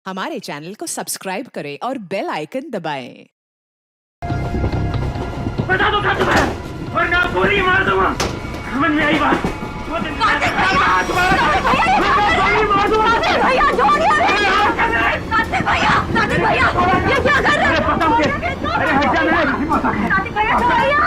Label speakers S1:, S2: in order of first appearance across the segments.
S1: हमारे चैनल को सब्सक्राइब करें और बेल आइकन दबाएं।
S2: बता दो कहाँ तुम्हारा, वरना गोली मार दूंगा। समझ में आई बात?
S3: कार्तिक भैया, ये क्या कर रहे हैं?
S2: अरे हट जा, मेरा किसी को पता है।
S3: कार्तिक भैया,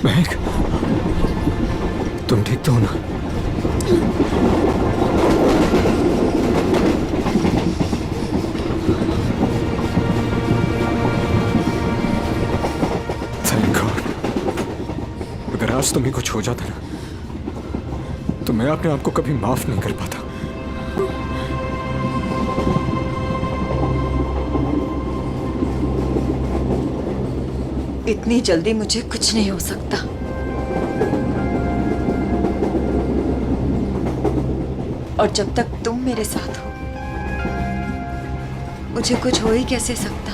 S4: महक, तुम ठीक तो हो ना? Thank God. अगर आज तुम्हें कुछ हो जाता ना, तो मैं अपने आप को कभी माफ नहीं कर पाता।
S5: इतनी जल्दी मुझे कुछ नहीं हो सकता। और जब तक तुम मेरे साथ हो, मुझे कुछ हो ही कैसे सकता।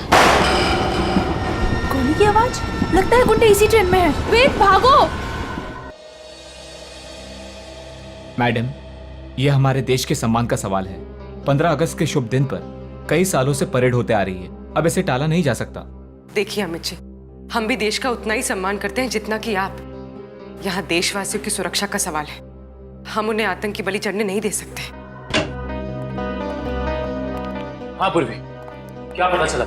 S3: गोली की आवाज, लगता है गुंडे इसी ट्रेन में है। वेद, भागो।
S6: मैडम, यह हमारे देश के सम्मान का सवाल है। 15 अगस्त के शुभ दिन पर कई सालों से परेड होते आ रही है। अब इसे टाला नहीं जा सकता।
S7: देखिए अमित जी, हम भी देश का उतना ही सम्मान करते हैं जितना कि आप। यहाँ देशवासियों की सुरक्षा का सवाल है। हम उन्हें आतंकी बलि चढ़ने नहीं दे सकते।
S8: हाँ पूर्वी, क्या पता चला?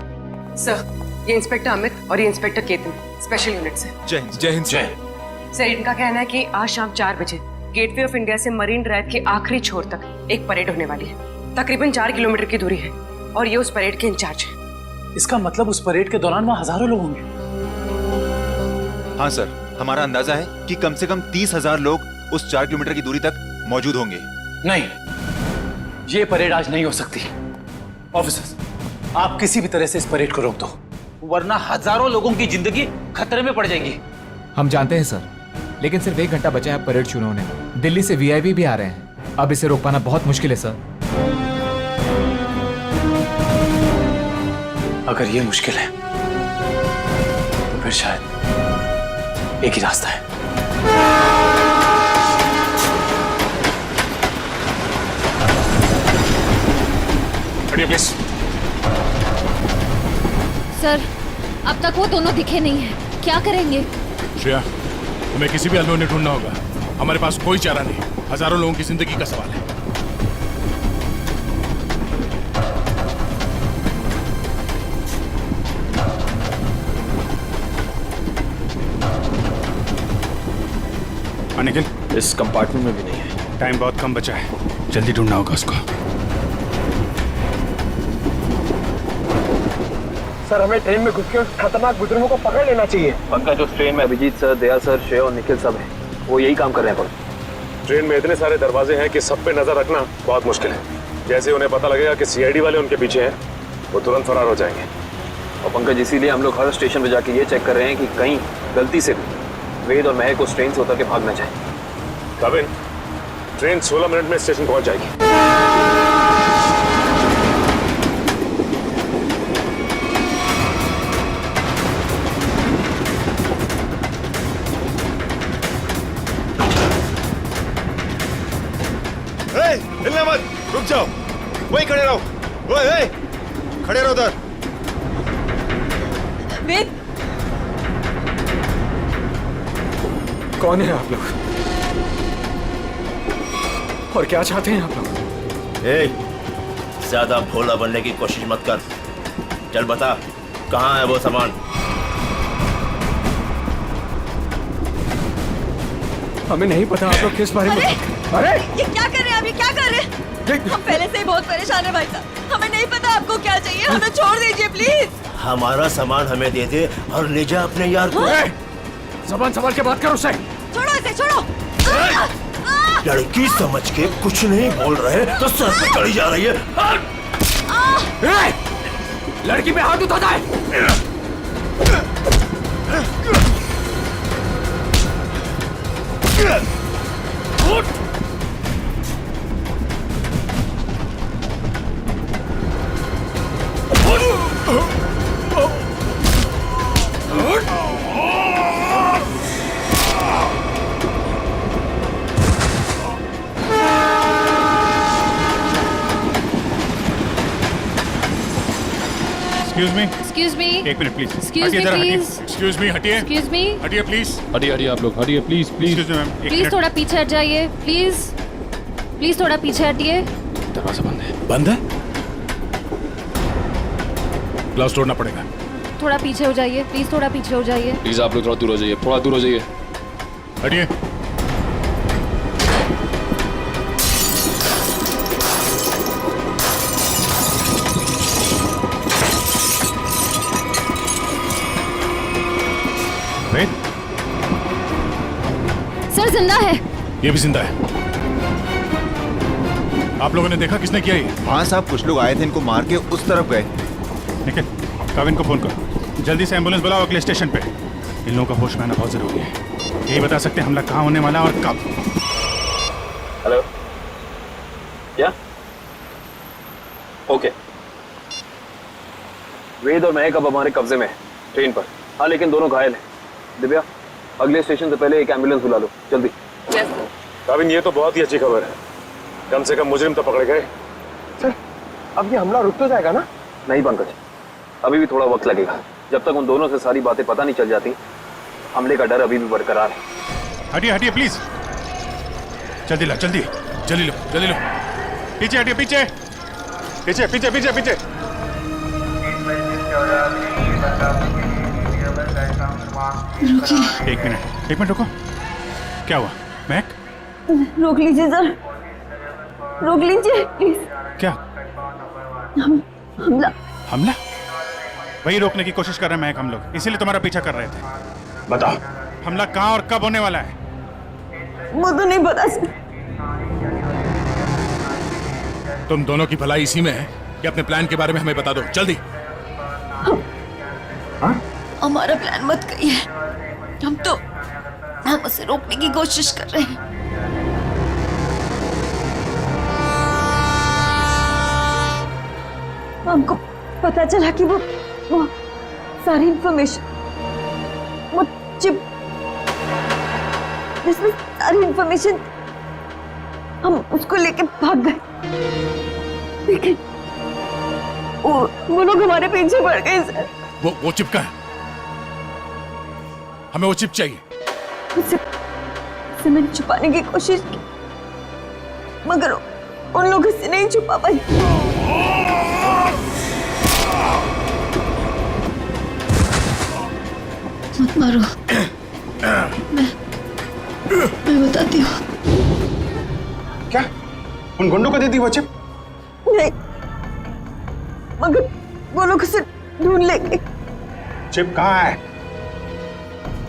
S7: सर, ये इंस्पेक्टर अमित और ये इंस्पेक्टर केतन, स्पेशल यूनिट से।
S4: जय हिंद। जय हिंद।
S7: सर, इनका कहना है कि आज शाम 4 बजे गेटवे ऑफ इंडिया से मरीन ड्राइव के आखिरी छोर तक एक परेड होने वाली है। तकरीबन 4 किलोमीटर की दूरी है और ये उस परेड के इंचार्ज है।
S8: इसका मतलब उस परेड के दौरान वहाँ हजारों लोग होंगे।
S9: हाँ सर, हमारा अंदाजा है कि कम से कम 30,000 लोग उस 4 किलोमीटर की दूरी तक मौजूद होंगे।
S8: नहीं, ये परेड आज नहीं हो सकती। ऑफिसर्स, आप किसी भी तरह से इस परेड को रोक दो, वरना हजारों लोगों की जिंदगी खतरे में पड़ जाएगी।
S6: हम जानते हैं सर, लेकिन सिर्फ 1 घंटा बचा है परेड शुरू होने में। दिल्ली से वीआईपी भी आ रहे हैं। अब इसे रोक पाना बहुत मुश्किल है सर।
S8: अगर ये मुश्किल है, तो फिर शायद एक ही रास्ता है।
S3: सर, अब तक वो दोनों दिखे नहीं हैं। क्या करेंगे?
S10: श्रेया, हमें किसी भी हाल में उन्हें ढूंढना होगा। हमारे पास कोई चारा नहीं। हजारों लोगों की जिंदगी का सवाल है। निखिल,
S8: इस कंपार्टमेंट में भी नहीं है।
S10: टाइम बहुत कम बचा है, जल्दी ढूंढना होगा उसको।
S2: सर, हमें ट्रेन में घुस के उस खतरनाक बुजुर्गों को पकड़ लेना चाहिए।
S8: पंकज, उस ट्रेन में अभिजीत सर, दया सर, श्रेय और निखिल सब हैं। वो यही काम कर रहे हैं।
S10: ट्रेन में इतने सारे दरवाजे हैं कि सब पे नजर रखना बहुत मुश्किल है। जैसे उन्हें पता लगेगा कि सीआईडी वाले उनके पीछे हैं, वो तुरंत फरार हो जाएंगे।
S8: और पंकज, इसीलिए हम लोग हर स्टेशन पे जाके ये चेक कर रहे हैं कि कहीं गलती से भी वेद और महक उस ट्रेन से उतर के भाग ना जाए।
S10: कविन, ट्रेन 16 मिनट में स्टेशन पहुंच जाएगी।
S9: Hey! हिलना मत, रुक जाओ, वहीं खड़े रहो। ओए ओए, खड़े रहो उधर।
S5: वेद,
S4: कौन है आप लोग और क्या चाहते हैं आप लोग?
S11: ए, ज्यादा भोला बनने की कोशिश मत कर। चल बता, कहाँ है वो सामान?
S4: हमें नहीं पता आप लोग किस बारे में। अरे
S5: ये क्या कर रहे हैं? अभी क्या कर रहे हैं? हम पहले से ही बहुत परेशान है भाई साहब। हमें नहीं पता आपको क्या चाहिए, हमें छोड़ दीजिए प्लीज।
S11: हमारा सामान हमें दे दे और ले जा अपने यार को।
S4: ज़बान संभाल के बात करो उससे।
S5: छोड़ो इसे, छोड़ो।
S11: लड़की समझ के कुछ नहीं बोल रहे तो सर पे चढ़ी जा रही है।
S4: लड़की पे हाथ उठाता है।
S3: Excuse me.
S10: एक minute please.
S3: Excuse me, please.
S10: Excuse me, हटिए।
S3: Excuse me.
S10: हटिए प्लीज।
S12: हटिए आप लोग, हटिए please please.
S10: Excuse me ma'am,
S3: please थोड़ा पीछे हट जाइए, प्लीज। प्लीज थोड़ा पीछे हटिए।
S12: दरवाजा बंद है।
S10: बंद है? ग्लास तोड़ना पड़ेगा।
S3: थोड़ा पीछे हो जाइए, प्लीज थोड़ा पीछे हो जाइए।
S12: प्लीज आप लोग थोड़ा दूर हो जाइए, थोड़ा दूर हो जाइए।
S10: हटिए। वेद,
S3: सर जिंदा है।
S10: ये भी जिंदा है। आप लोगों ने देखा किसने किया ये?
S9: हाँ साहब, कुछ लोग आए थे, इनको मार के उस तरफ गए।
S10: निखिल, काविन को फोन करो, जल्दी से एम्बुलेंस बुलाओ अगले स्टेशन पे। इन लोगों का होश में आना बहुत जरूरी है। यही बता सकते हैं हमला कहाँ होने वाला और कब।
S8: हेलो, क्या? ओके। वेद और महक अब हमारे कब्जे में है, ट्रेन पर। हाँ, लेकिन दोनों घायल हैं। दिव्या, अगले स्टेशन से पहले एक एम्बुलेंस बुला लो, जल्दी।
S10: काविन, ये तो बहुत ही अच्छी खबर है। कम से कम मुजरिम तो पकड़े गए।
S8: सर, अब ये हमला रुक तो जाएगा ना? नहीं पंकज, अभी भी थोड़ा वक्त लगेगा। जब तक उन दोनों से सारी बातें पता नहीं चल जाती, हमले का डर अभी भी बरकरार है।
S10: हटिए हटिए प्लीज, जल्दी लो, जल्दी जल्दी लो, जल्दी लो। पीछे हटिए, पीछे पीछे पीछे पीछे पीछे। एक मिनट रुको। क्या हुआ महक?
S5: रोक लीजिए सर, रोक लीजिए प्लीज।
S10: क्या
S5: हमला?
S10: हमला? वही रोकने की कोशिश कर रहे हैं महक, हम लोग इसीलिए तुम्हारा पीछा कर रहे थे। बताओ, हमला कहाँ और कब होने वाला है?
S5: वो तो नहीं पता सर।
S10: तुम दोनों की भलाई इसी में है कि अपने प्लान के बारे में हमें बता दो, जल्दी।
S5: हमारा प्लान मत कहिए, हम उसे रोकने की कोशिश कर रहे हैं। हमको पता चला कि वो सारी इंफॉर्मेशन, वो चिप जिसमें सारी इंफॉर्मेशन, हम उसको लेके भाग गए। लेकिन वो लोग हमारे पीछे पड़ गए सर।
S10: वो चिप का है, हमें वो चिप चाहिए।
S5: उसे मैंने छुपाने की कोशिश की, मगर उन लोगों से नहीं छुपा पाई। मत मारो, मैं बताती हूँ।
S10: क्या उन गुंडों को दे दी वो चिप?
S5: नहीं, मगर वो लोग उसे ढूंढ लेंगे।
S10: चिप कहाँ है?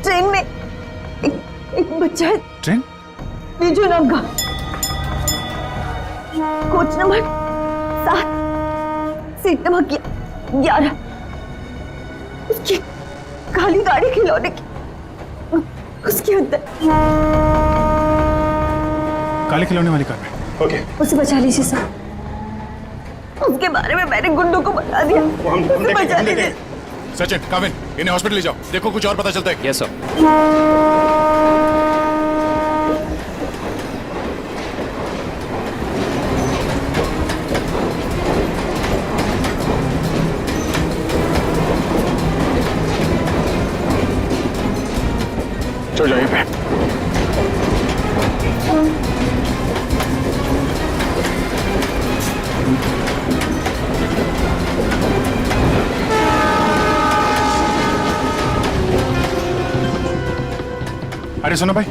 S5: ट्रेन में एक बच्चा है।
S10: ट्रेन?
S5: बीजू नाम का, कोच नंबर 7, सीट नंबर 11। उसकी काली गाड़ी खिलौने की, उसके अंदर।
S10: काले खिलौने वाली कार में। ओके,
S5: उसे बचा लीजिए सर। उसके बारे में मैंने गुंडों को बता दिया, उसे बचा लीजिए।
S10: सचिन, काविन, इन्हें हॉस्पिटल ले जाओ, देखो कुछ और पता चलता है।
S12: Yes sir.
S10: बैठो जाइए पे। अरे सुनो भाई,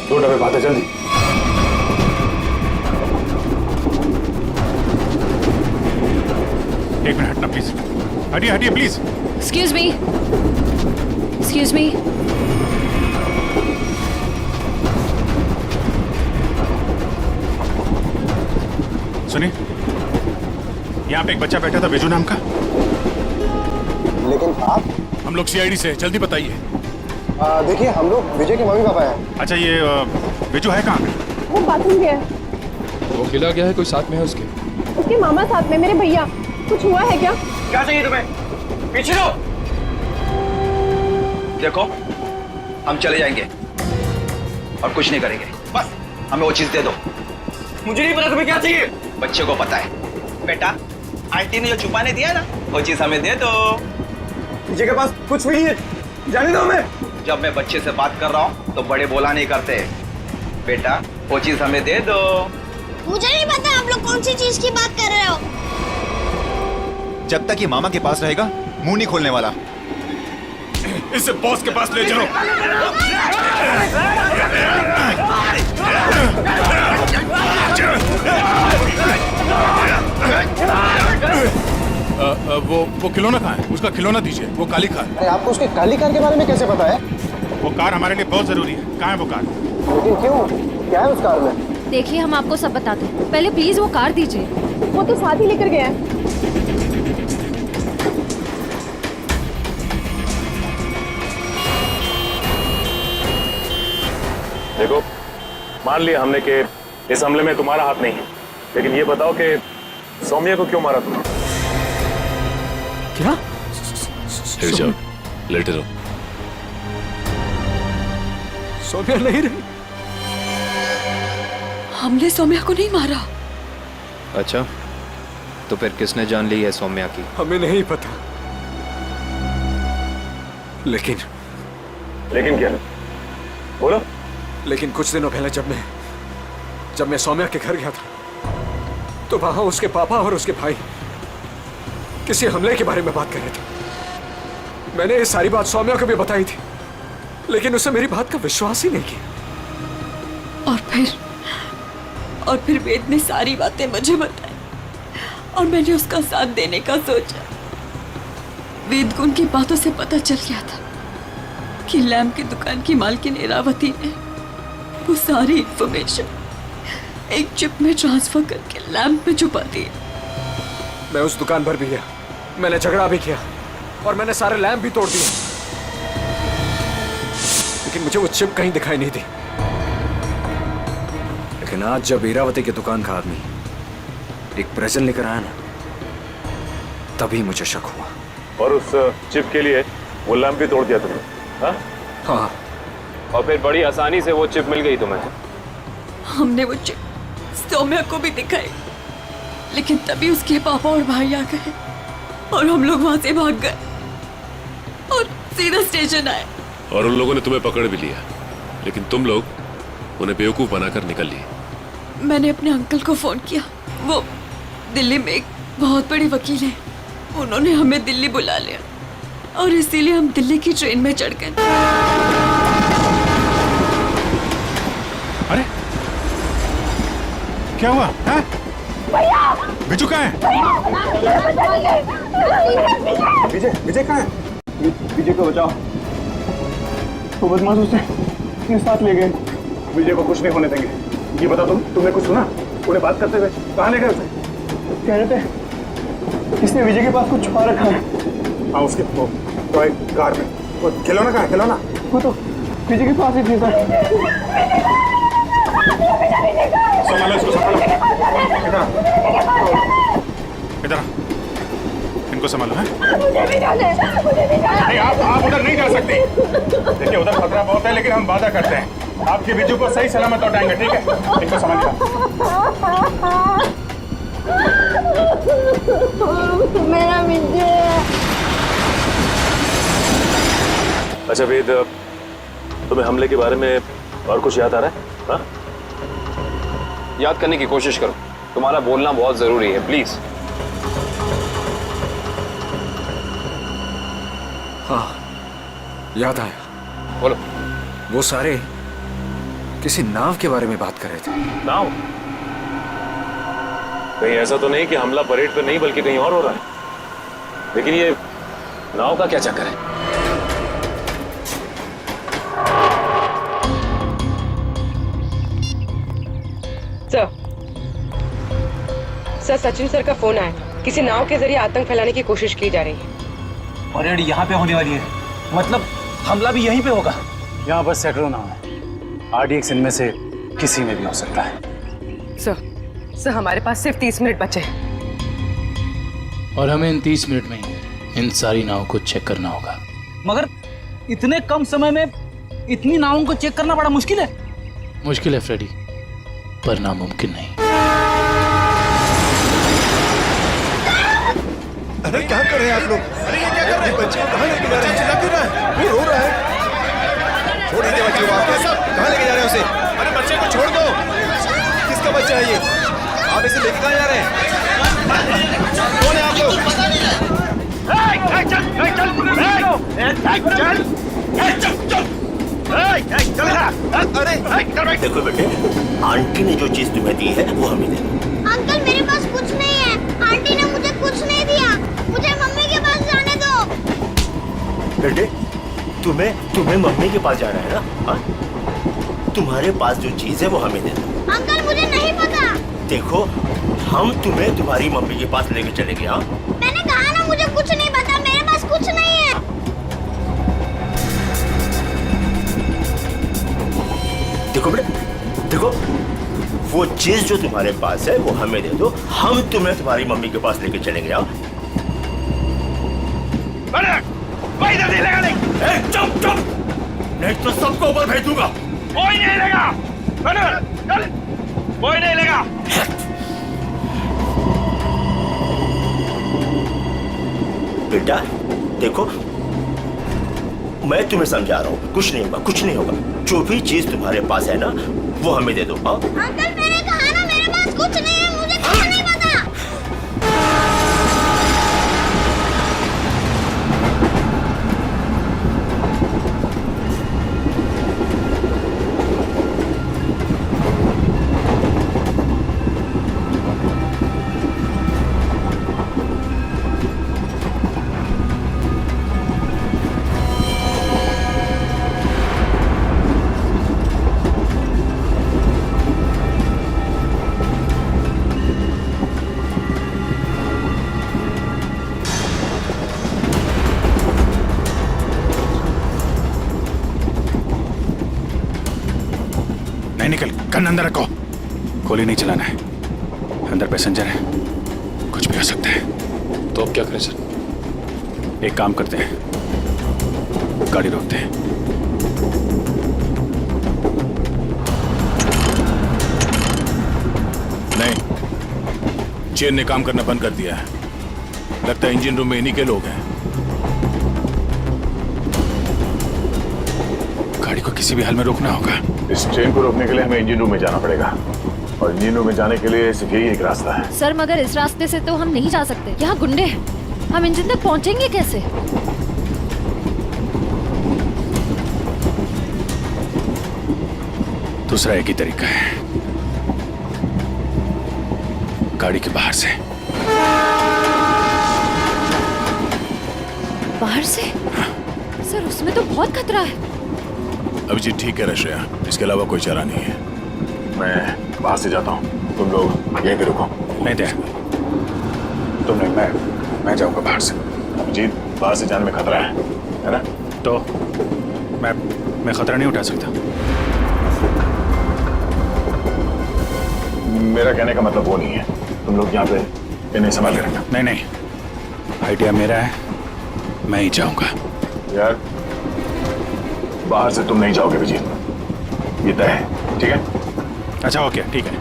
S10: दो डब्बे बात है, जल्दी। एक मिनट हटना प्लीज, हटिए हटिए please.
S3: Excuse me, excuse me.
S10: सुनिए, यहाँ पे एक बच्चा बैठा था बेजू नाम का।
S13: लेकिन आप?
S10: हम लोग सीआईडी से, जल्दी बताइए।
S13: देखिए, हम लोग विजय के मम्मी पापा हैं।
S10: अच्छा, ये बेजू है कहाँ पे?
S5: वो बाथरूम गया है।
S12: वो खिला गया है, कोई साथ में है उसके?
S5: उसके मामा साथ में, मेरे भैया। कुछ हुआ है क्या?
S2: क्या चाहिए तुम्हें? पीछे लो।
S13: देखो, हम चले जाएंगे और कुछ नहीं करेंगे, बस हमें वो चीज दे दो।
S2: मुझे नहीं पता तुम्हें क्या चाहिए।
S13: बच्चे को पता है। बेटा, आंटी ने जो छुपाने दिया ना, वो चीज हमें दे दो।
S2: विजय के पास कुछ भी नहीं है, जाने दो हमें।
S13: जब मैं बच्चे से बात कर रहा हूँ तो बड़े बोला नहीं करते। बेटा, वो चीज हमें दे दो।
S14: मुझे नहीं पता आप लोग कौन सी चीज की बात कर रहे हो।
S9: जब तक ये मामा के पास रहेगा, मुंह नहीं खोलने वाला।
S10: इसे बॉस के पास ले चलो। वो खिलौना कहाँ है? उसका खिलौना दीजिए, वो काली कार।
S13: अरे आपको उसके काली कार के बारे में कैसे पता है?
S10: वो कार हमारे लिए बहुत जरूरी है। कहाँ है वो कार?
S13: लेकिन क्यों? क्या है उस कार में?
S3: देखिए, हम आपको सब बताते हैं। पहले प्लीज वो कार दीजिए।
S5: वो तो साथ ही लेकर गया है।
S10: देखो, मान लिया हमने कि इस हमले में तुम्हारा हाथ नहीं है, लेकिन ये बताओ कि सौम्या को क्यों मारा तुमने?
S4: क्या?
S12: लेट जाओ, लेटे रहो।
S4: सौम्या नहीं रही।
S5: हमने सौम्या को नहीं मारा।
S15: अच्छा, तो फिर किसने जान ली है सौम्या की?
S4: हमें नहीं पता, लेकिन
S10: क्या? बोलो।
S4: लेकिन कुछ दिनों पहले जब मैं सौम्या के घर गया था, तो वहां उसके पापा और उसके भाई किसी हमले के बारे में बात कर रहे थे। मैंने ये सारी बात सौम्या को भी बताई थी, लेकिन उसने मेरी बात का विश्वास ही नहीं किया।
S5: और फिर वेद ने सारी बातें मुझे बताई और मैंने उसका साथ देने का सोचा। वेद को उनकी बातों से पता चल गया था कि लैम्प की दुकान की मालकिन इरावती ने वो सारी इंफॉर्मेशन एक चिप में ट्रांसफर करके लैम्प में छुपा दी।
S4: मैं उस दुकान पर भी गया, मैंने झगड़ा भी किया और मैंने सारे लैम्प भी तोड़ दिए, लेकिन मुझे वो चिप कहीं दिखाई नहीं दी। लेकिन आज जब इरावती की दुकान का आदमी एक प्रेजेंट लेकर आया ना, तभी मुझे शक हुआ।
S10: और उस चिप के लिए वो लैम्प भी तोड़ दिया तुमने?
S4: हाँ।
S12: और फिर बड़ी आसानी से वो चिप मिल गई तुम्हें?
S5: हमने वो चिप सौम्या को भी दिखाई, लेकिन तभी उसके पापा और भाई आ गए और हम लोग वहां से भाग गए और सीधा स्टेशन आए।
S12: और उन लोगों ने तुम्हें पकड़ भी लिया, लेकिन तुम लोग उन्हें बेवकूफ बनाकर निकल लिए।
S5: मैंने अपने अंकल को फोन किया, वो दिल्ली में एक बहुत बड़ी वकील है, उन्होंने हमें दिल्ली बुला लिया और इसीलिए हम दिल्ली की ट्रेन में चढ़ गए।
S10: अरे क्या हुआ? बिजू कहाँ है?
S13: विजय कहाँ है? विजय को बचाओ। तो बदमाश उसे अपने साथ ले गए।
S10: विजय को कुछ नहीं होने देंगे। ये बता, तुमने कुछ सुना? उन्हें बात करते हुए कहाँ ले गए उसे?
S13: कह रहे थे किसने विजय के पास कुछ छुपा रखा है।
S10: हाँ, उसके वो तो एक कार में। वो खिलौना कहाँ है? खिलौना
S13: वो तो विजय के पास ही थी सर।
S10: संभालो इसको, संभालो। इधर इनको संभालो। है नहीं, आप उधर नहीं जा सकते। देखिए, उधर खतरा बहुत है, लेकिन हम वादा करते हैं आपके बिजू को सही सलामत लौटाएंगे, ठीक है? इनको समझ लो।
S14: मेरा बिजू।
S12: अच्छा वेद, तुम्हें हमले के बारे में और कुछ याद आ रहा है? हाँ?
S15: याद करने की कोशिश करो, तुम्हारा बोलना बहुत जरूरी है, प्लीज।
S4: हाँ, याद आया।
S15: बोलो।
S4: वो सारे किसी नाव के बारे में बात कर रहे थे।
S12: नाव? कहीं ऐसा तो नहीं कि हमला परेड पर नहीं बल्कि कहीं और हो रहा है? लेकिन ये नाव का क्या चक्कर है?
S7: सर, सचिन सर का फोन आया। किसी नाव के जरिए आतंक फैलाने की कोशिश की जा रही है।
S8: परेड यहाँ पे होने वाली है, मतलब हमला भी यहीं पे होगा। यहाँ बस सैकड़ों नाव है, RDX इनमें से किसी में भी हो सकता है।
S7: सर हमारे पास सिर्फ 30 मिनट बचे हैं।
S16: और हमें इन 30 मिनट में इन सारी नावों को चेक करना होगा।
S8: मगर इतने कम समय में इतनी नावों को चेक करना बड़ा मुश्किल है।
S16: मुश्किल है फ्रेडी, पर नामुमकिन नहीं।
S9: अरे क्या कर रहे हैं आप लोग? अरे ये क्या कर रहे हैं? बच्चे को कहाँ लेके जा रहे हैं? चिल्ला क्यों रहा है? वो रो रहा है। छोड़ दीजिए बच्चे को, आप कहाँ लेके जा रहे हैं उसे? अरे बच्चे को छोड़ दो। किसका बच्चा है ये? आप इसे लेके कहाँ जा रहे हैं? कौन है आप लोग?
S11: देखो बेटे, आंटी ने जो चीज तुम्हें दी है वो हमें दे दो।
S14: अंकल मेरे पास कुछ नहीं है। आंटी ने मुझे कुछ नहीं दिया। मुझे मम्मी के पास जाने दो।
S11: बेटे, तुम्हें मम्मी के पास जाना है ना? हाँ? तुम्हारे पास जो चीज है वो हमें दे दो।
S14: अंकल मुझे नहीं पता।
S11: देखो, हम तुम्हें तुम्हारी मम्मी के पास लेके चलेंगे। हाँ?
S14: मैंने कहा ना मुझे कुछ नहीं पता, मेरे पास कुछ नहीं है।
S11: देखो बेटे, देखो, वो चीज जो तुम्हारे पास है वो हमें दे दो, हम तुम्हें तुम्हारी मम्मी के पास लेके चलेंगे। हाँ? चुप चुप, नहीं तो सबको ऊपर भेज दूंगा।
S2: कोई नहीं लेगा। कोई नहीं लेगा।
S11: बेटा देखो, मैं तुम्हें समझा रहा हूँ, कुछ नहीं होगा, कुछ नहीं होगा। जो भी चीज तुम्हारे पास है ना वो हमें दे दो। हाँ?
S14: अंकल मैंने कहा ना मेरे पास कुछ नहीं है, मुझे कुछ नहीं पता।
S10: नहीं निकल, गन अंदर रखो। गोली नहीं चलाना है, अंदर पैसेंजर है, कुछ भी हो सकता है।
S12: तो अब क्या करें सर?
S10: एक काम करते हैं, गाड़ी रोकते हैं। नहीं, चेन ने काम करना बंद कर दिया है। लगता है इंजन रूम में इन्हीं के लोग हैं। गाड़ी को किसी भी हाल में रोकना होगा।
S13: इस ट्रेन को रोकने के लिए हमें इंजन रूम में जाना पड़ेगा, और इंजन रूम में जाने के लिए सिर्फ यही एक रास्ता है।
S3: सर मगर इस रास्ते से तो हम नहीं जा सकते, यहाँ गुंडे हैं। हम इंजन तक पहुँचेंगे कैसे?
S10: दूसरा एक ही तरीका है, गाड़ी के बाहर से।
S3: बाहर से? सर उसमें तो बहुत खतरा है।
S10: अभिजीत ठीक है रश्या, इसके अलावा कोई चारा नहीं है।
S13: मैं बाहर से जाता हूँ, तुम लोग यहीं पे रुको।
S10: नहीं दे, तुम नहीं, मैं जाऊंगा बाहर से। अभिजीत, बाहर से जाने में खतरा है ना? तो मैं खतरा नहीं उठा सकता।
S13: मेरा कहने का मतलब वो नहीं है। तुम लोग यहाँ पे इन्हें संभाल के रखना।
S10: नहीं, आइडिया मेरा है, मैं ही जाऊंगा।
S13: यार, बाहर से तुम नहीं जाओगे विजय,
S10: ये तय है, ठीक है? अच्छा ओके, ठीक है।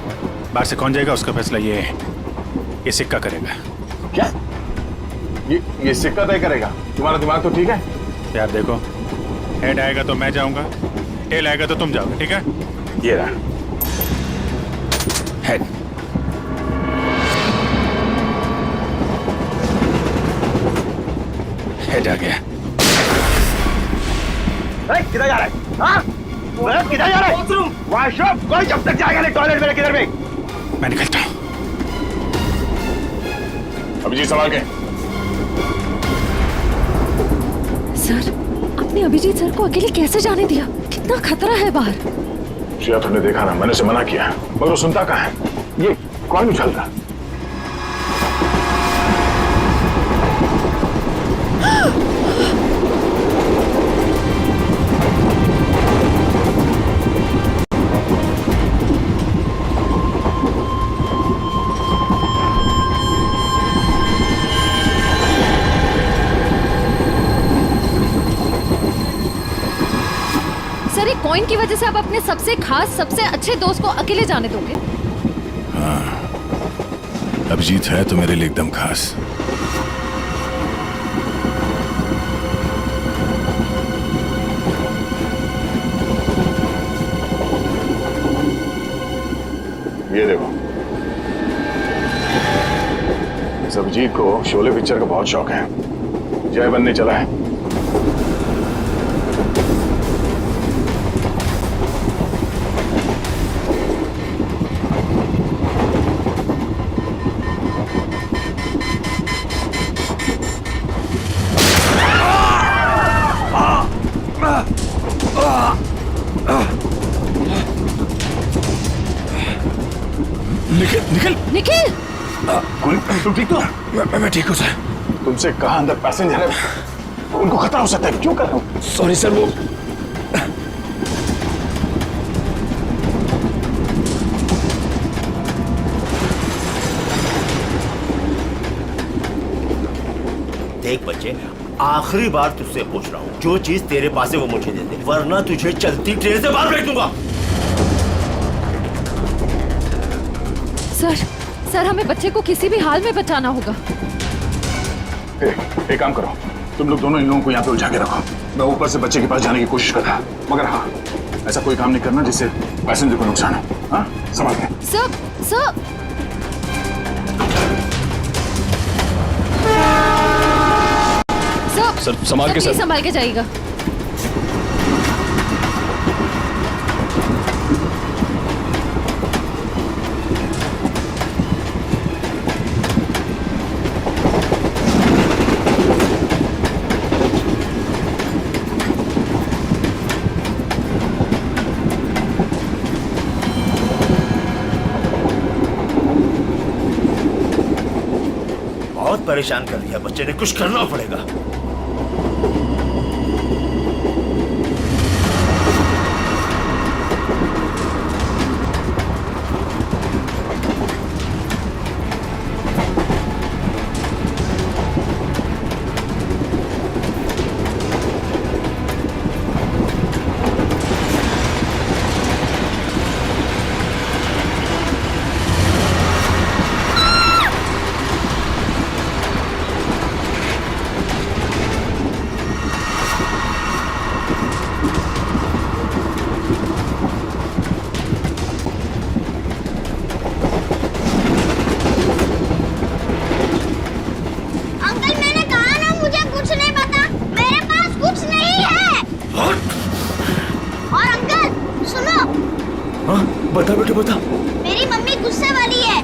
S10: बाहर से कौन जाएगा उसका फैसला ये सिक्का करेगा।
S9: क्या? ये सिक्का तय करेगा? तुम्हारा दिमाग तो ठीक है?
S10: यार देखो, हेड आएगा तो मैं जाऊंगा, टेल आएगा तो तुम जाओगे, ठीक है?
S9: ये रहा
S10: हेड। हेड आ गया।
S9: किधर जा रहा है? हाँ? किधर जा रहा है? वॉशरूम। कोई जब तक जाएगा नहीं टॉयलेट में, किधर में?
S10: मैं निकलता हूं।
S9: अभिजीत संभाल के।
S3: सर, आपने अभिजीत सर को अकेले कैसे जाने दिया? कितना खतरा है बाहर।
S9: श्रेया, तुमने देखा ना, मैंने उसे मना किया मगर वो सुनता कहाँ है? ये कौन उछल रहा?
S3: सर, एक कॉइन की वजह से आप अपने सबसे खास, सबसे अच्छे दोस्त को अकेले जाने दोगे?
S10: हाँ, अभिजीत है तो मेरे लिए एकदम खास।
S9: ये देखो, इस अभिजीत को शोले पिक्चर का बहुत शौक है। जय बनने चला है।
S10: निखिल!
S3: निखिल!
S9: तुम ठीक तो?
S10: मैं ठीक हूँ सर।
S9: तुमसे कहा अंदर पैसेंजर है, उनको खतरा हो सकता है, क्यों कर रहे हो?
S10: सॉरी सर, वो
S11: देख बच्चे, आखिरी बार तुझसे पूछ रहा हूँ, जो चीज तेरे पास है वो मुझे दे दे, वरना तुझे चलती ट्रेन से बाहर फेंक दूंगा।
S3: सर, हमें बच्चे को किसी भी हाल में बचाना होगा।
S9: एक काम करो, तुम लोग दोनों इन लोगों को यहाँ पे उलझा के रखो। मैं ऊपर से बच्चे के पास जाने की कोशिश करता, मगर हाँ, ऐसा कोई काम नहीं करना जिससे पैसेंजर को नुकसान हो। हाँ, संभाल के।
S3: सर,
S15: संभाल के।
S3: सर, संभाल के जाइएगा।
S11: बहुत परेशान कर दिया बच्चे ने, कुछ करना पड़ेगा। बता बेटे बता।
S14: मेरी मम्मी गुस्से वाली है,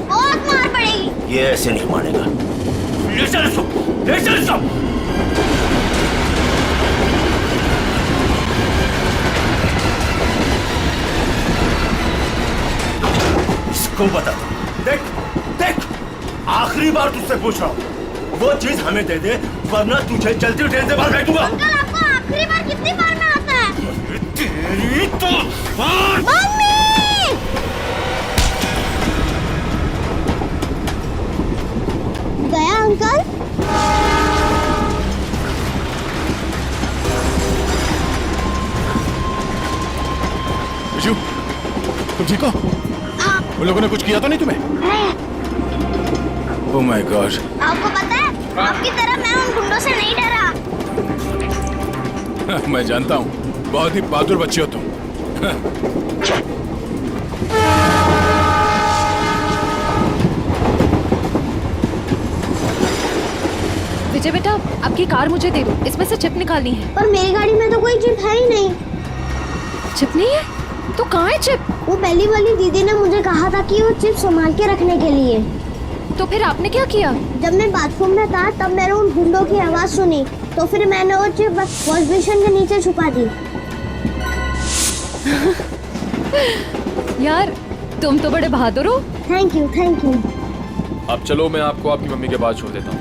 S14: बहुत मार पड़ेगी।
S11: ये ऐसे नहीं मानेगा। ले चल इसको, ले चल इसको। इसको बता, देख देख, आखिरी बार तुझसे पूछ रहा हूँ, वो चीज हमें दे दे वरना तुझे चलती ट्रेन से बाहर फेंक दूंगा।
S14: अंकल आपको आखिरी बार कितनी बार में आता है?
S11: तेरी तो
S14: मम्मी! गया अंकल?
S10: ठीक हो? उन लोगों ने कुछ किया तो नहीं तुम्हें? Oh my God.
S14: आपको पता है, आपकी तरह मैं उन गुंडों से नहीं डरा।
S10: मैं जानता हूँ, बहुत ही बहादुर बच्चे हो तुम।
S3: विजय बेटा, आपकी कार मुझे दे दो, इसमें से चिप निकालनी है।
S14: पर मेरी गाड़ी में तो कोई चिप है ही नहीं।
S3: चिप नहीं है? तो कहाँ है चिप?
S14: वो पहली वाली दीदी ने मुझे कहा था कि वो चिप संभाल के रखने के लिए।
S3: तो फिर आपने क्या किया?
S14: जब मैं बाथरूम में था तब मैंने उन गुंडों की आवाज सुनी, तो फिर मैंने वो चिप वॉश बेसिन के नीचे छुपा दी।
S3: यार, तुम तो बड़े बहादुर हो।
S14: Thank you, thank you.
S4: अब चलो, मैं आपको आपकी मम्मी के पास छोड़ देता हूँ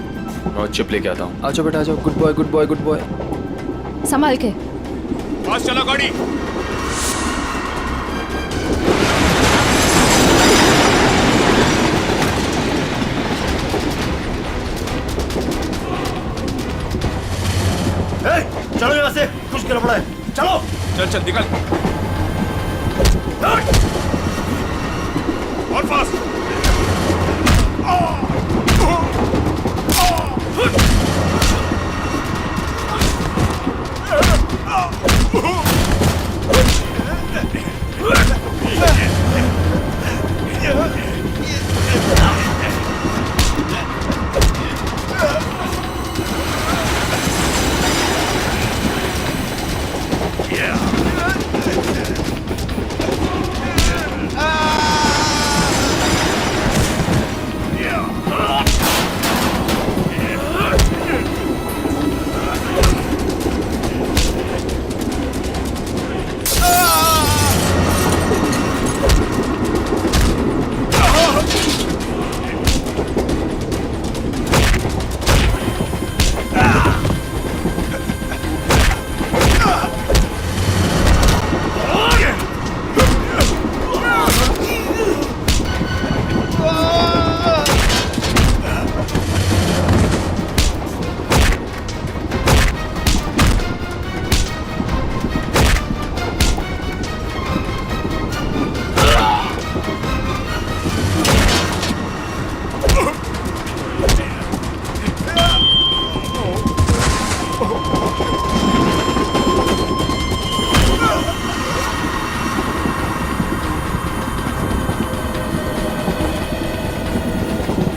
S4: और चिप लेके आता हूँ।
S15: आ जाओ बेटा, आ जाओ। Good boy, good boy, good boy.
S3: संभाल के।
S10: पास चला गाड़ी।
S11: चलो यहाँ से, कुछ गड़बड़ है। चलो
S10: चल चल निकल। और फास्ट।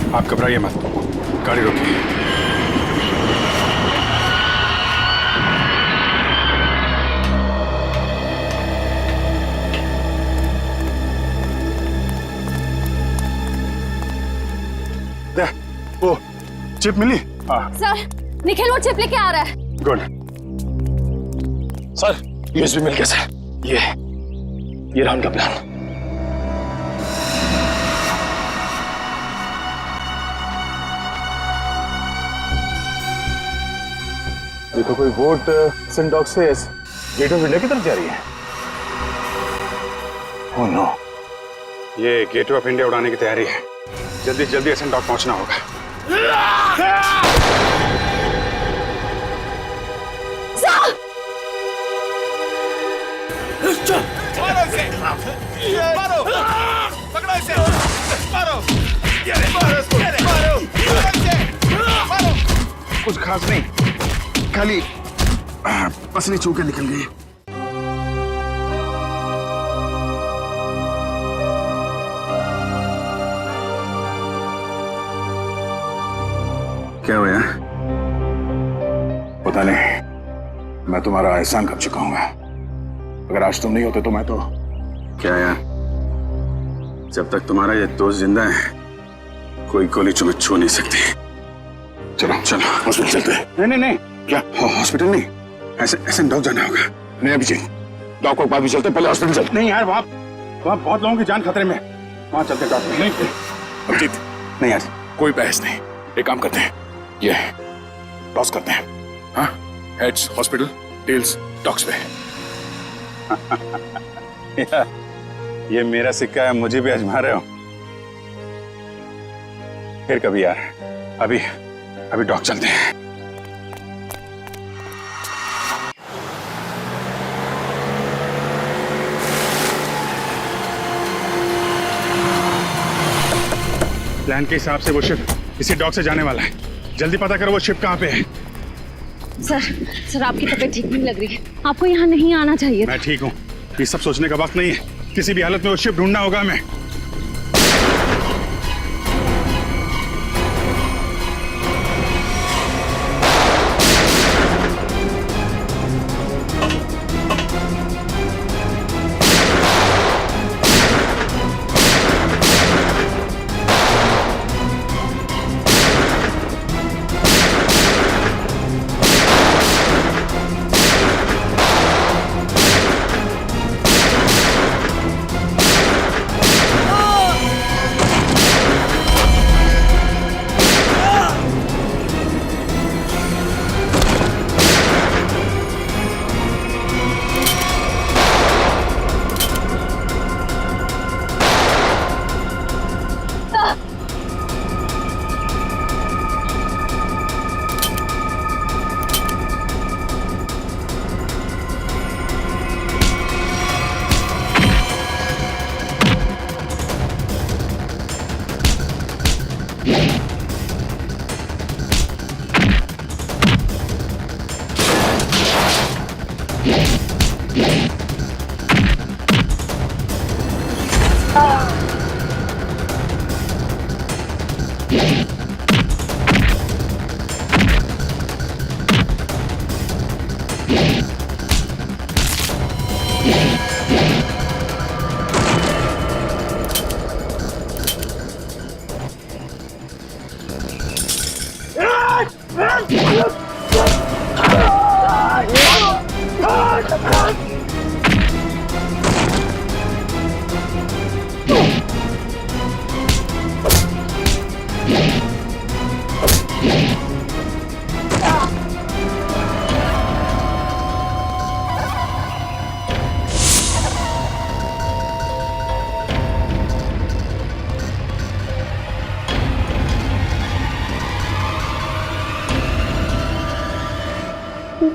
S10: आप घबराइए मत, गाड़ी रोकिए। वो चिप मिली?
S3: सर, निखिल वो चिप लेके आ रहा है।
S10: गुड।
S12: सर, यूएसबी मिल गया सर। ये रहा उनका प्लान।
S10: देखो, कोई बोट सिंडॉक से गेट ऑफ इंडिया की तरफ जा रही है। ओह नो, ये गेट ऑफ इंडिया उड़ाने की तैयारी है। जल्दी जल्दी सिंडॉक पहुंचना होगा।
S9: मारो, पकड़ो इसे, मारो, मारो, मारो।
S10: कुछ खास नहीं, खाली पसली चूके निकल गई। क्या हुआ? पता नहीं, मैं तुम्हारा एहसान कर चुका हूँ। अगर आज तुम नहीं होते तो मैं तो क्या यार, जब तक तुम्हारा ये दोस्त जिंदा है कोई गोली तुम्हें छू नहीं सकती। चलो चलो हॉस्पिटल चलते हैं। नहीं नहीं नहीं, क्या हॉस्पिटल नहीं, ऐसे डॉग जाना होगा। नहीं अभिजीत, डॉग को बाद भी चलते, पहले हॉस्पिटल चलते। नहीं यार, वहाँ बहुत लोगों की जान खतरे में, वहाँ चलते डॉक्टर। नहीं अभिजीत, नहीं यार, कोई बहस नहीं। एक काम करते हैं, ये टॉस करते हैं। हाँ, हेड्स हॉस्पिटल, टेल्स डॉग्स पे। ये मेरा सिक्का है, मुझे भी आजमा रहे हो? फिर कभी यार, अभी डॉग चलते हैं।
S13: प्लान के हिसाब से वो शिप इसी डॉक से जाने वाला है। जल्दी पता करो वो शिप कहाँ पे है।
S3: सर आपकी तबीयत ठीक नहीं लग रही है, आपको यहाँ नहीं आना चाहिए था।
S13: मैं ठीक हूँ, ये सब सोचने का वक्त नहीं है। किसी भी हालत में वो शिप ढूंढना होगा हमें।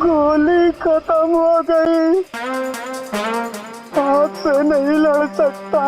S17: गोली खत्म हो गई, हाथ से नहीं लड़ सकता।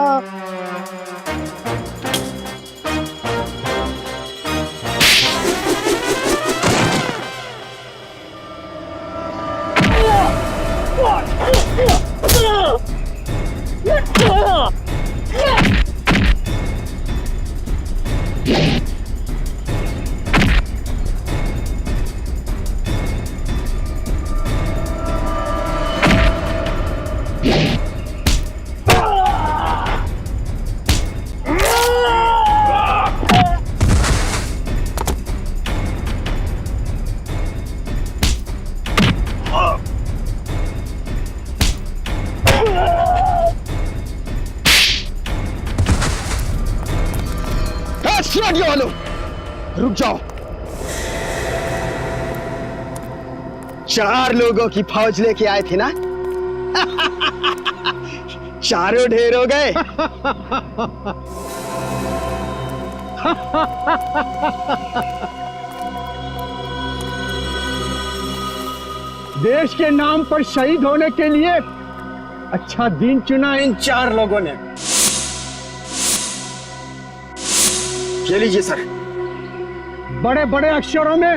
S17: वालों रुक जाओ। 4 लोगों की फौज लेके आए थे ना चारों ढेर हो गए। देश के नाम पर शहीद होने के लिए अच्छा दिन चुना इन 4 लोगों ने। ये लीजिए सर, बड़े बड़े अक्षरों में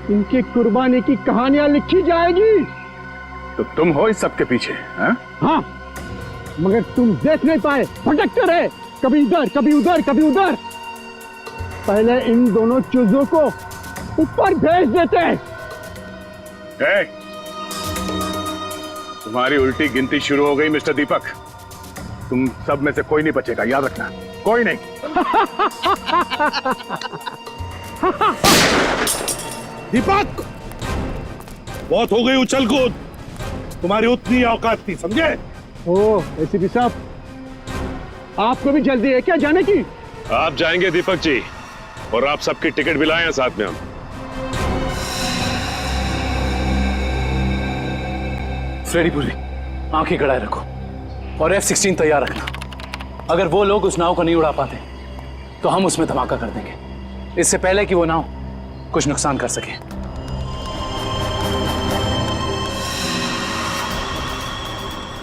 S17: इनकी कुर्बानी की कहानियां लिखी जाएगी।
S13: तो तुम हो इस सब के पीछे?
S17: हाँ, मगर तुम देख नहीं पाए, भटकते रहे, कभी इधर कभी उधर कभी उधर। पहले इन दोनों चूजों को ऊपर भेज देते।
S13: तुम्हारी उल्टी गिनती शुरू हो गई मिस्टर दीपक। तुम सब में से कोई नहीं बचेगा, याद रखना, कोई नहीं।
S18: दीपक, बहुत हो गई उछल कूद, तुम्हारी उतनी औकात थी, समझे?
S17: ओ एसीपी साहब, आपको भी जल्दी है क्या जाने की?
S12: आप जाएंगे दीपक जी, और आप सबकी टिकट भी लाए हैं साथ में हम।
S8: फ्रेडी पूरी आंखें गड़ाए रखो और F-16 तैयार रखना। अगर वो लोग उस नाव को नहीं उड़ा पाते तो हम उसमें धमाका कर देंगे, इससे पहले कि वो नाव कुछ नुकसान कर सके।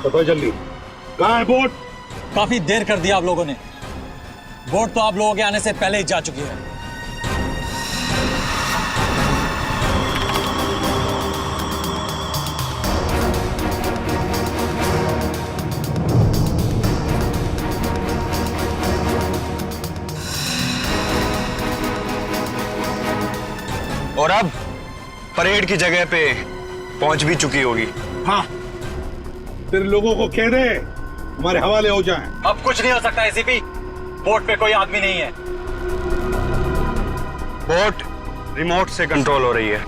S18: बताओ जल्दी, कहाँ है बोट?
S19: काफी देर कर दिया आप लोगों ने। बोट तो आप लोगों के आने से पहले ही जा चुकी है।
S9: और अब परेड की जगह पे पहुंच भी चुकी होगी।
S18: हाँ, तेरे लोगों को कह दे हमारे हवाले हो जाएं।
S19: अब कुछ नहीं हो सकता एसीपी, बोट पे कोई आदमी नहीं है।
S9: बोट रिमोट से कंट्रोल हो रही है।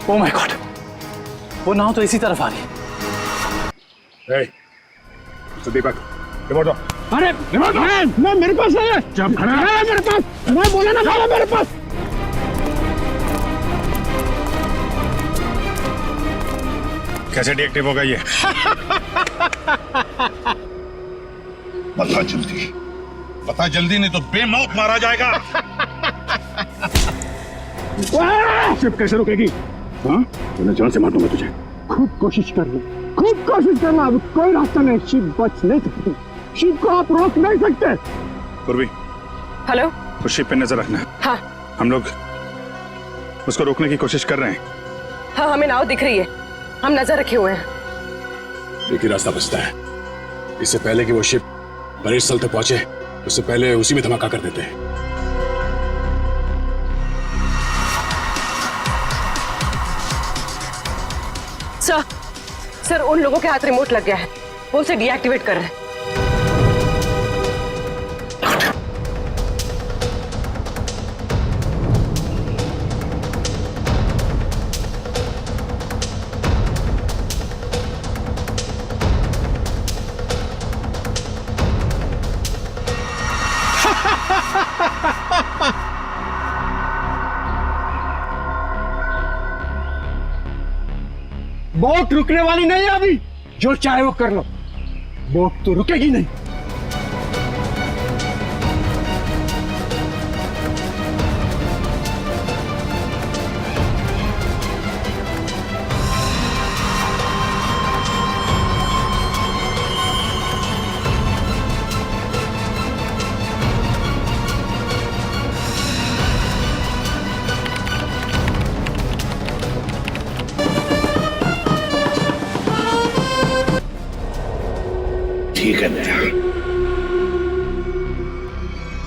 S8: ओह माय गॉड, वो नाव तो इसी तरफ आ रही है।
S18: दीपक, रिमोट दो।
S17: अरे मैं मेरे पास है। जब खड़ा है मेरे पास, मैं बोला ना भागा मेरे पास।
S18: कैसे डीएक्टिव होगा ये? बता जल्दी नहीं तो बेमौत मारा जाएगा।
S17: शिप कैसे रुकेगी? हाँ, मैं जान से मार दूंगा तुझे। खूब कोशिश कर लो, खूब कोशिश करना। अब कोई रास्ता नहीं, शिप बच नहीं सकती। शिप को आप रोक नहीं सकते।
S18: पूर्वी,
S7: हेलो,
S18: उस शिप पे नजर रखना।
S7: हाँ
S18: हम लोग उसको रोकने की कोशिश कर रहे हैं।
S7: हाँ, हमें नाव दिख रही है, हम नजर रखे हुए हैं।
S10: एक ही रास्ता बचता है, इससे पहले कि वो शिप परेड स्थल तक पहुंचे उससे पहले उसी में धमाका कर देते हैं।
S7: सर, उन लोगों के हाथ रिमोट लग गया है, वो उसे डीएक्टिवेट कर रहे हैं।
S17: बोट रुकने वाली नहीं है अभी, जो चाहे वो कर लो, बोट तो रुकेगी नहीं।
S18: ठीक है बेटा,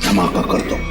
S18: धमाका कर दो।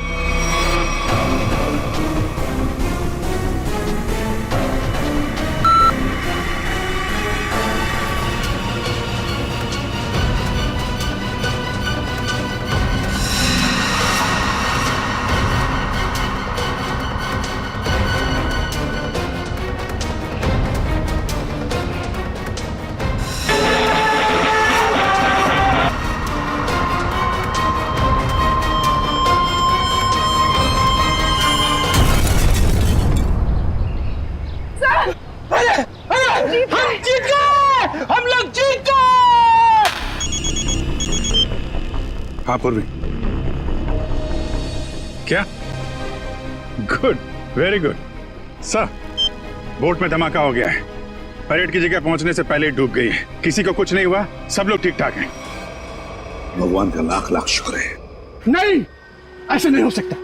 S18: हाँ पूर्वी, क्या? Good, very good sir. Boat में धमाका हो गया है, परेड की जगह पहुंचने से पहले ही डूब गई है। किसी को कुछ नहीं हुआ, सब लोग ठीक ठाक हैं।
S10: भगवान का लाख लाख शुक्र है।
S17: नहीं, ऐसा नहीं हो सकता,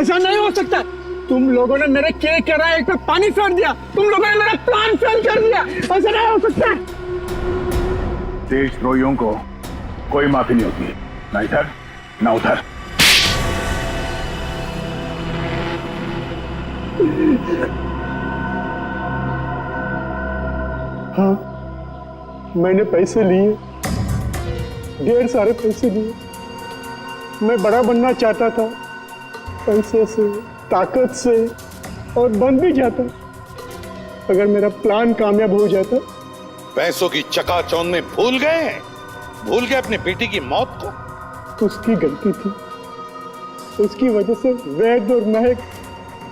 S17: ऐसा नहीं हो सकता। तुम लोगों ने मेरे किए कराए पे पानी फेर दिया, तुम लोगों ने मेरा प्लान फेल कर दिया। ऐसा नहीं हो सकता।
S18: देशद्रोहियों को कोई माफी नहीं होती, ना इधर ना उधर।
S17: हाँ, मैंने पैसे लिए, ढेर सारे पैसे लिए। मैं बड़ा बनना चाहता था, पैसे से, ताकत से, और बन भी जाता अगर मेरा प्लान कामयाब हो जाता।
S18: पैसों की चकाचौंध में भूल गए अपने बेटी की मौत को।
S17: उसकी गलती थी, उसकी वजह से वैद और महक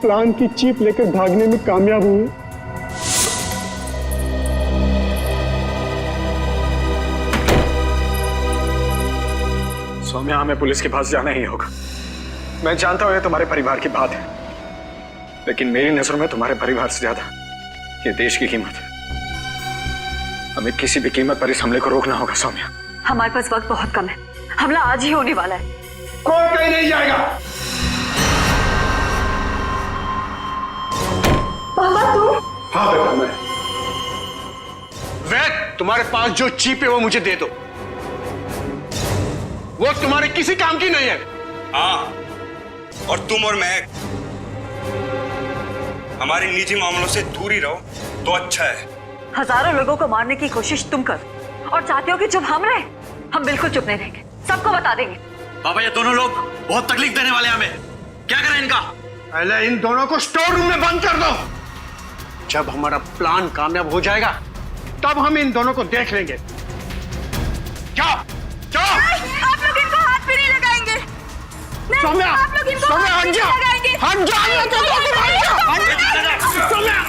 S17: प्लान की चीप लेकर भागने में कामयाब हुए।
S4: सौम्या, हमें पुलिस के पास जाना ही होगा। मैं जानता हूं ये तुम्हारे परिवार की बात है, लेकिन मेरी नजरों में तुम्हारे परिवार से ज्यादा ये देश की कीमत है। हमें किसी भी कीमत पर इस हमले को रोकना होगा सौम्या।
S5: हमारे पास वक्त बहुत कम है, हमला आज ही होने वाला है।
S9: कोई कहीं नहीं जाएगा।
S5: पापा तुम?
S9: हाँ बेटा मैं। वैद, तुम्हारे पास जो चीप है वो मुझे दे दो। वो तुम्हारे किसी काम की नहीं है।
S19: हाँ, और तुम और मैं हमारे निजी मामलों से दूर ही रहो तो अच्छा है।
S5: हजारों लोगों को मारने की कोशिश तुम कर और चाहते हो कि चुप हम रहे? हम बिल्कुल चुप नहीं रहेंगे, सबको बता देंगे।
S19: पापा ये दोनों लोग बहुत तकलीफ देने वाले हैं हमें, क्या करें इनका?
S9: पहले इन दोनों को स्टोर रूम में बंद कर दो। जब हमारा प्लान कामयाब हो जाएगा तब हम इन दोनों को देख लेंगे। जाओ जाओ।
S5: आप लोग इनको हाथ भी नहीं लगाएंगे।
S9: सौम्या,
S5: आप लोग इनको
S9: सौम्या
S5: हाथ
S9: हट
S5: भी
S9: जा,
S5: नहीं लगाएंगे।
S9: हट जा, मैं तो सौम्या,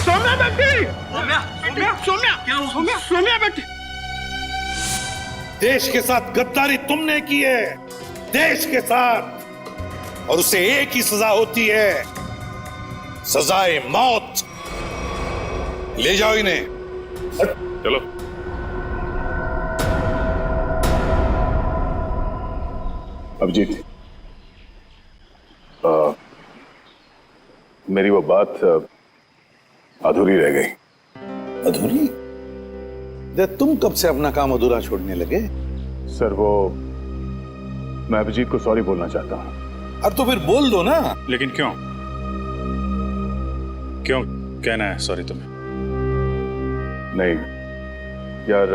S9: सौम्या बेटी, सौम्या क्या हुआ? सौम्या बेटी।
S20: देश के साथ गद्दारी तुमने की है, देश के साथ, और उसे एक ही सजा होती है, सजाए मौत। ले जाओ इन्हें।
S18: चलो। अभिजीत, मेरी वो बात अधूरी रह गई।
S20: अधूरी? तुम कब से अपना काम अधूरा छोड़ने लगे?
S18: सर वो मैं अभिजीत को सॉरी बोलना चाहता हूँ।
S20: अब तो फिर बोल दो ना।
S18: लेकिन क्यों क्यों कहना है सॉरी तुम्हें? नहीं यार,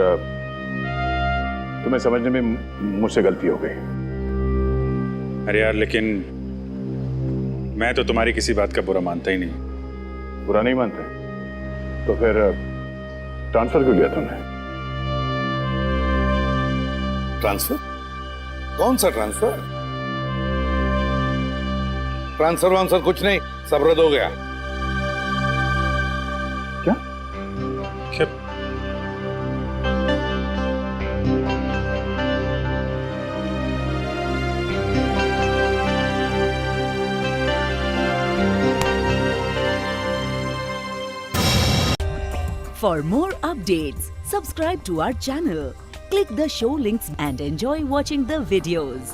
S18: तुम्हें समझने में मुझसे गलती हो गई। अरे यार, लेकिन मैं तो तुम्हारी किसी बात का बुरा मानता ही नहीं। बुरा नहीं मानते तो फिर ट्रांसफर क्यों लिया तुमने?
S20: ट्रांसफर? कौन सा ट्रांसफर? ट्रांसफर वांसफर कुछ नहीं, सब रद्द हो गया।
S18: क्या? क्या?
S1: For more updates, subscribe to our channel, click the show links and enjoy watching the videos.